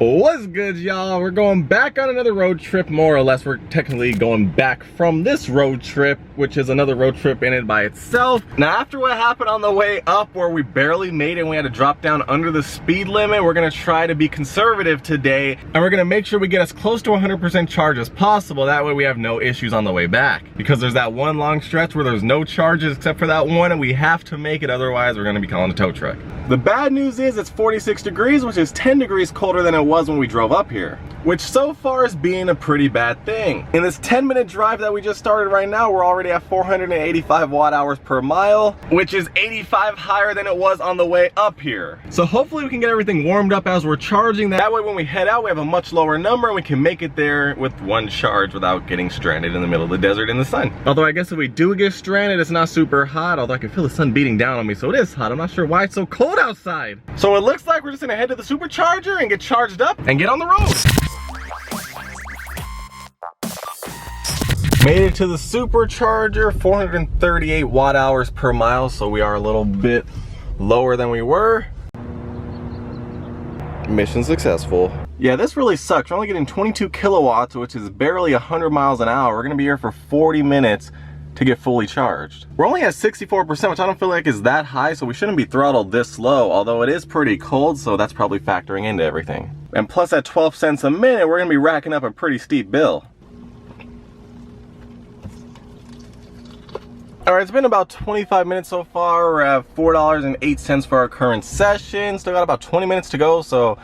What's good, y'all? We're going back on another road trip, more or less. We're technically going back from this road trip, which is another road trip in it by itself. Now, after what happened on the way up where we barely made it and we had to drop down under the speed limit, we're gonna try to be conservative today, and we're gonna make sure we get as close to 100% charge as possible. That way we have no issues on the way back. Because there's that one long stretch where there's no charges except for that one, and we have to make it, otherwise we're gonna be calling a tow truck. The bad news is it's 46 degrees, which is 10 degrees colder than it was when we drove up here, which so far is being a pretty bad thing. In this 10-minute drive that we just started right now, we're already at 485 watt-hours per mile, which is 85 higher than it was on the way up here. So hopefully we can get everything warmed up as we're charging. That way when we head out, we have a much lower number and we can make it there with one charge without getting stranded in the middle of the desert in the sun. Although I guess if we do get stranded, it's not super hot, although I can feel the sun beating down on me, so it is hot. I'm not sure why it's so cold outside. So it looks like we're just gonna head to the supercharger and get charged up and get on the road. Made it to the supercharger, 438 watt-hours per mile, so we are a little bit lower than we were. Mission successful. Yeah, this really sucks. We're only getting 22 kilowatts, which is barely 100 miles an hour. We're gonna be here for 40 minutes to get fully charged. We're only at 64%, which I don't feel like is that high, so we shouldn't be throttled this low, although it is pretty cold, so that's probably factoring into everything. And plus at 12 cents a minute, we're gonna be racking up a pretty steep bill. All right, it's been about 25 minutes so far. We're at $4.08 for our current session. Still got about 20 minutes to go, so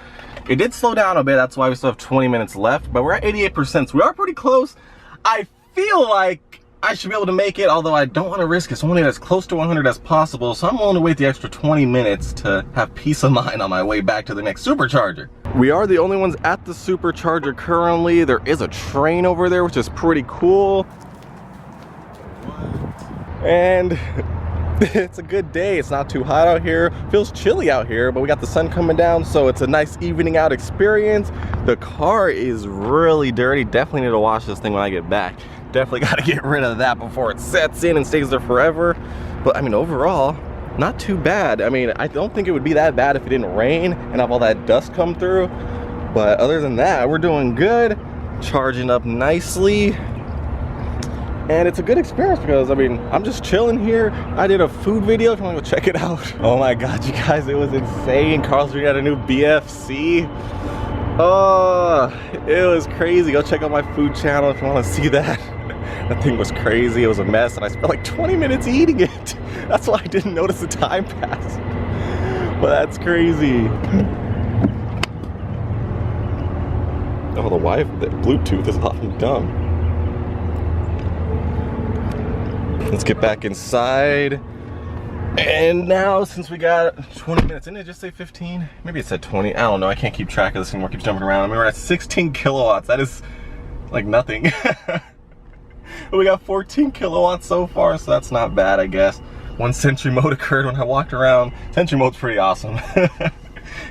it did slow down a bit. That's why we still have 20 minutes left, but we're at 88%, so we are pretty close. I feel like I should be able to make it, although I don't want to risk it, so I want to get as close to 100 as possible, so I'm willing to wait the extra 20 minutes to have peace of mind on my way back to the next supercharger. We are the only ones at the supercharger currently. There is a train over there, which is pretty cool. And it's a good day. It's not too hot out here. Feels chilly out here, but we got the sun coming down, so it's a nice evening out experience. The car is really dirty. Definitely need to wash this thing when I get back. Definitely got to get rid of that before it sets in and stays there forever. But I mean, overall, not too bad. I mean, I don't think it would be that bad if it didn't rain and have all that dust come through. But other than that, we're doing good. Charging up nicely. And it's a good experience because, I mean, I'm just chilling here. I did a food video, if you want to go check it out. Oh my God, you guys, it was insane. Carlsbad had a new BFC. Oh, it was crazy. Go check out my food channel if you want to see that. That thing was crazy. It was a mess, and I spent like 20 minutes eating it. That's why I didn't notice the time pass. But that's crazy. Oh, the Bluetooth is often dumb. Let's get back inside. And now, since we got 20 minutes, didn't it just say 15? Maybe it said 20. I don't know. I can't keep track of this anymore. It keeps jumping around. I mean, we're at 16 kilowatts. That is like nothing. We got 14 kilowatts so far, so that's not bad, I guess. One Sentry mode occurred when I walked around. Sentry mode's pretty awesome.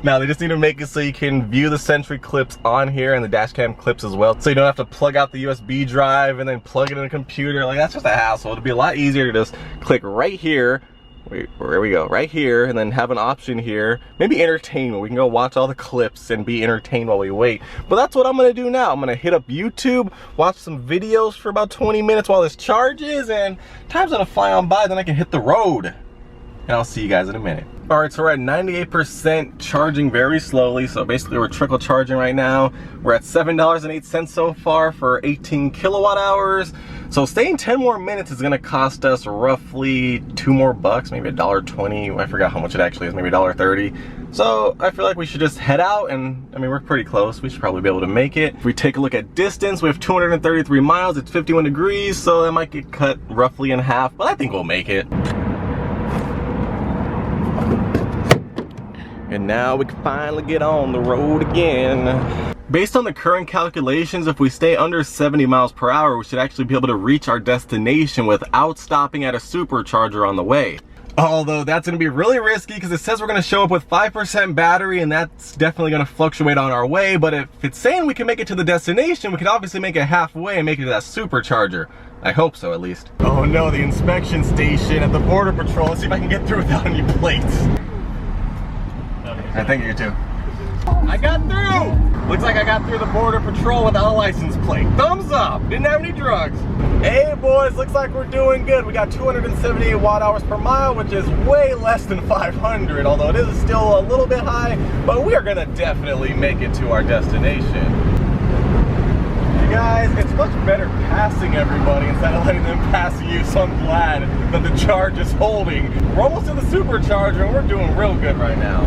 Now they just need to make it so you can view the Sentry clips on here and the dash cam clips as well, so you don't have to plug out the USB drive and then plug it in a computer. Like, that's just a hassle. It'd be a lot easier to just click right here. Wait, there we go, right here, and then have an option here. Maybe entertainment. We can go watch all the clips and be entertained while we wait. But that's what I'm gonna do now. I'm gonna hit up YouTube, watch some videos for about 20 minutes while this charges, and time's gonna fly on by, then I can hit the road. And I'll see you guys in a minute. All right, so we're at 98% charging very slowly. So basically we're trickle charging right now. We're at $7.08 so far for 18 kilowatt hours. So staying 10 more minutes is gonna cost us roughly $2 more, maybe $1.20. I forgot how much it actually is, maybe $1.30. So I feel like we should just head out, and I mean, we're pretty close. We should probably be able to make it. If we take a look at distance, we have 233 miles. It's 51 degrees, so that might get cut roughly in half, but I think we'll make it. And now we can finally get on the road again. Based on the current calculations, if we stay under 70 miles per hour, we should actually be able to reach our destination without stopping at a supercharger on the way. Although that's gonna be really risky because it says we're gonna show up with 5% battery, and that's definitely gonna fluctuate on our way. But if it's saying we can make it to the destination, we can obviously make it halfway and make it to that supercharger. I hope so, at least. Oh no, the inspection station at the Border Patrol. Let's see if I can get through without any plates. I thank you too. I got through! Looks like I got through the border patrol without a license plate. Thumbs up! Didn't have any drugs. Hey boys, looks like we're doing good. We got 278 watt-hours per mile, which is way less than 500, although it is still a little bit high, but we are gonna definitely make it to our destination. You guys, it's much better passing everybody instead of letting them pass you, so I'm glad that the charge is holding. We're almost to the supercharger and we're doing real good right now.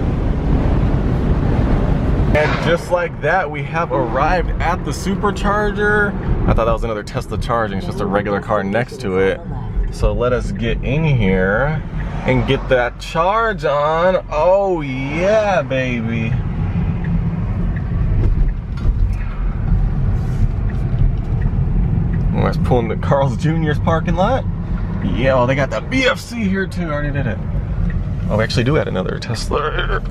And just like that, we have arrived at the supercharger. I thought that was another Tesla charging, it's just a regular car next to it. So let us get in here and get that charge on. Oh yeah, baby. I was pulling the Carl's Jr.'s parking lot. Yeah, well, they got the BFC here too. I already did it. Oh, we actually do have another Tesla.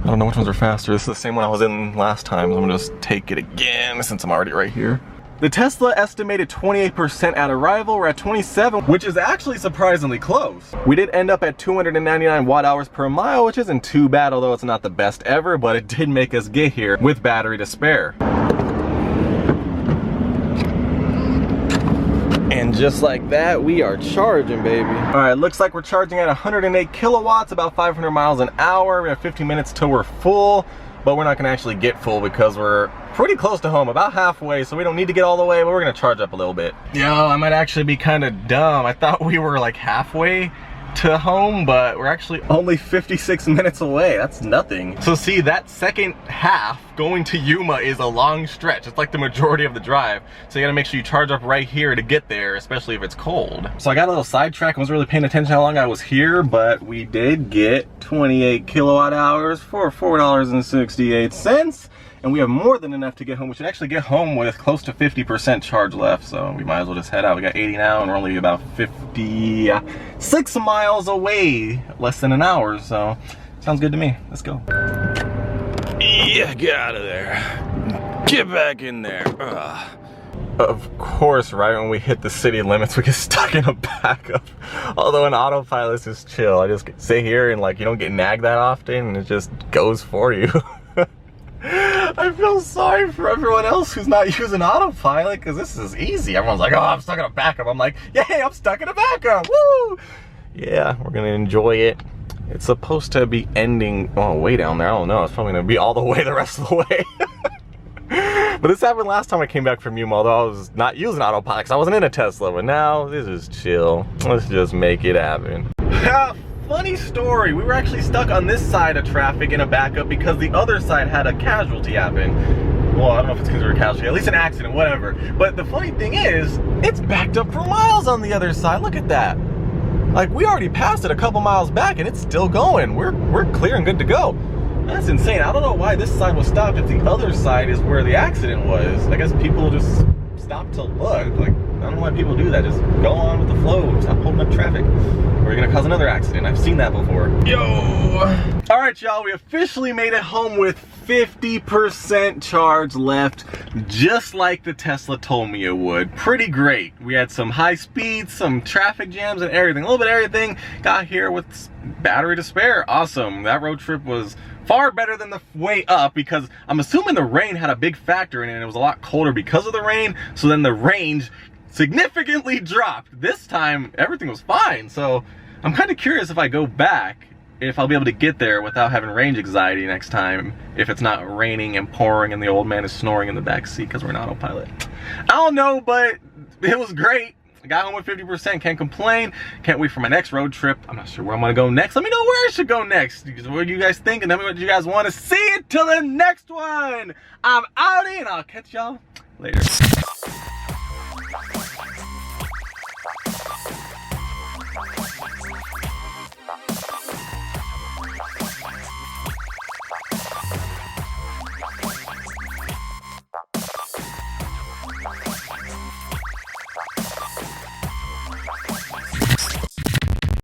I don't know which ones are faster. This is the same one I was in last time, so I'm gonna just take it again since I'm already right here. The Tesla estimated 28% at arrival. We're at 27, which is actually surprisingly close. We did end up at 299 watt-hours per mile, which isn't too bad, although it's not the best ever, but it did make us get here with battery to spare. And just like that, we are charging, baby. All right, looks like we're charging at 108 kilowatts, about 500 miles an hour. We have 15 minutes till we're full, but we're not gonna actually get full because we're pretty close to home, about halfway, so we don't need to get all the way, but we're gonna charge up a little bit. Yo, I might actually be kind of dumb. I thought we were like halfway to home, but we're actually only 56 minutes away. That's nothing. So see, that second half going to Yuma is a long stretch. It's like the majority of the drive. So you gotta make sure you charge up right here to get there, especially if it's cold. So I got a little sidetracked. I wasn't really paying attention how long I was here, but we did get 28 kilowatt hours for $4.68. And we have more than enough to get home. We should actually get home with close to 50% charge left, so we might as well just head out. We got 80 now, and we're only about 56 miles away, less than an hour, so sounds good to me. Let's go. Yeah, get out of there. Get back in there. Ugh. Of course, right when we hit the city limits, we get stuck in a backup. Although in Autopilot is chill. I just sit here and like you don't get nagged that often, and it just goes for you. I feel sorry for everyone else who's not using Autopilot because this is easy. Everyone's like, oh, I'm stuck in a backup. I'm like, yay, I'm stuck in a backup. Woo! Yeah, we're gonna enjoy it. It's supposed to be ending, oh, way down there. I don't know. It's probably gonna be all the way the rest of the way. But this happened last time I came back from Yuma, although I was not using Autopilot because I wasn't in a Tesla. But now this is chill. Let's just make it happen. Funny story, we were actually stuck on this side of traffic in a backup because the other side had a casualty happen. Well, I don't know if it's considered a casualty, at least an accident, whatever. But the funny thing is, it's backed up for miles on the other side. Look at that. Like, we already passed it a couple miles back and it's still going. We're clear and good to go. That's insane. I don't know why this side was stopped if the other side is where the accident was. I guess people just stop to look. Like, I don't know why people do that. Just go on with the flow. Stop holding up traffic. Or you're gonna cause another accident. I've seen that before. Yo! All right, y'all. We officially made it home with 50% charge left, just like the Tesla told me it would. Pretty great. We had some high speeds, some traffic jams, and everything. A little bit of everything. Got here with battery to spare. Awesome. That road trip was far better than the way up because I'm assuming the rain had a big factor in it and it was a lot colder because of the rain, so then the range significantly dropped. This time everything was fine, so I'm kind of curious if I go back if I'll be able to get there without having range anxiety next time if it's not raining and pouring and the old man is snoring in the back seat because we're in Autopilot. I don't know, but it was great. I got home with 50%, can't complain. Can't wait for my next road trip. I'm not sure where I'm gonna go next. Let me know where I should go next. What do you guys think? And tell me what you guys want to see. Until the next one, I'm outie and I'll catch y'all later.